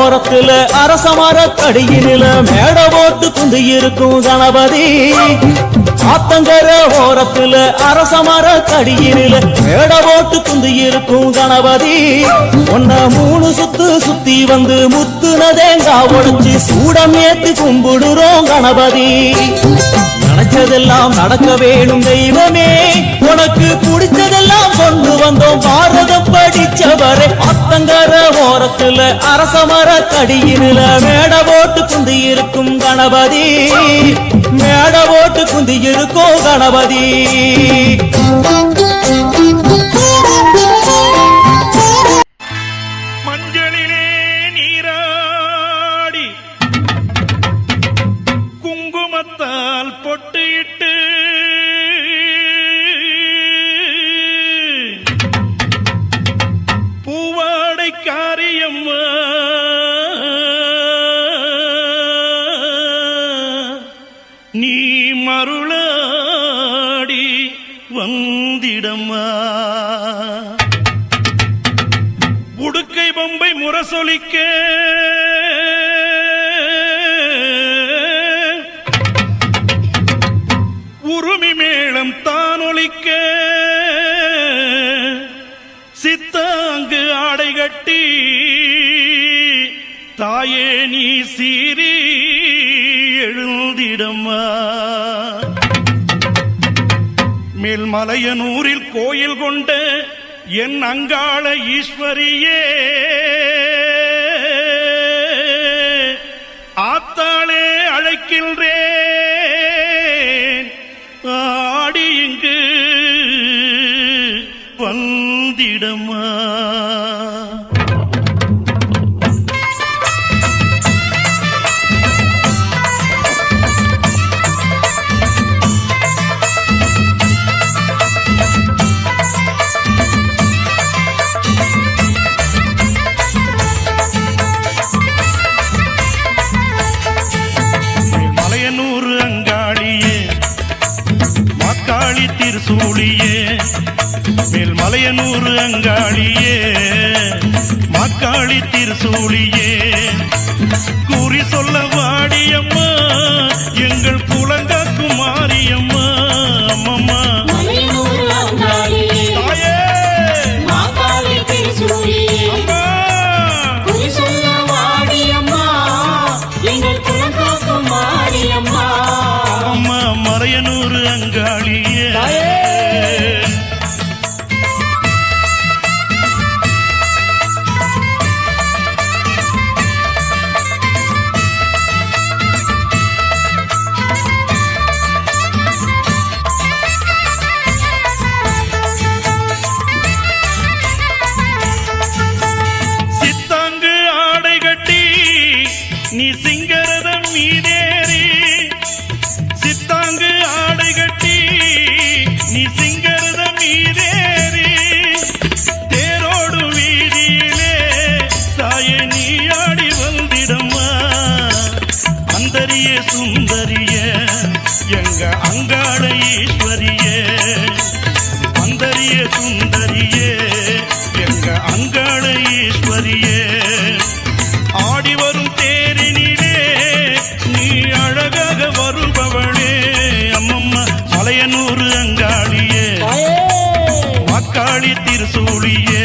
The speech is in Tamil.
ஓரத்துல அரசமர கடியினில மேட போட்டு குந்தி இருக்கும் கணபதி. ஆத்தங்கர ஓரத்துல அரசமர கடியினில மேட போட்டு குந்தி இருக்கும் கணபதி. ஒன்ன 3 சுத்து சுத்தி வந்து முத்துனதேங்கா ஒழிச்சு சூடம் ஏத்து கும்பிடுறோம் கணபதி. நினைச்சதெல்லாம் நடக்க வேணும் தெய்வமே, உனக்கு பிடிச்சதெல்லாம் கொண்டு வந்தோம் பாரதம் படிச்சவரே. ஆத்தங்கர ஓரத்துல அரசமர கடியினில மேட போட்டு குந்தி இருக்கும் கணபதி. மேட போட்டு குந்தி இருக்கும் கணபதி. மஞ்சளிலே நீராடி குங்குமத்தால் பொட்டிட்டு பூவாடை காரியம்மா நீ மருளாடி வந்திடம்மா. உடுக்கை பொம்பை முரசொலிக்க உருமி மேளம் தானொலிக்க சித்தாங்கு ஆடை கட்டி தாயே நீ சீறி எழுந்திடம்மா. மேல்மலையனூரில் கோயில் கொண்ட என் அங்காள ஈஸ்வரியே, ஆத்தாளே அழைக்கின்றேன் ஆடி இங்கு வந்திடம்மா. திருசூழியே மேல்மலையனூர் அங்காளியே மாக்காளி திருசூழியே கூறி சொல்ல வாடியம்மா எங்கள் குலங்காக்கும் மாரியம்மா. அம்மம்மா அம்மா மலையனூர் அங்காளியே. சித்தாங்கு ஆடை கட்டி நீ சிங்கரதம் மீதேறி, சித்தாங்கு ஆடை கட்டி நீ சிங்கரதம் மீதேறி தேரோடு வீதியிலே தாயே நீ ஆடி வந்திடம்மா. அந்தரிய சுந்தரிய எங்க அங்காள ஈஸ்வரியே, அந்தரிய சுந்தரியே எங்க அங்காள ஈஸ்வரியே, ஆடி வரும் தேரினிலே நீ அழகாக வருபவளே. அம்மம்மா மலையனூர் அங்காளியே மாக்காளி திருசூழியே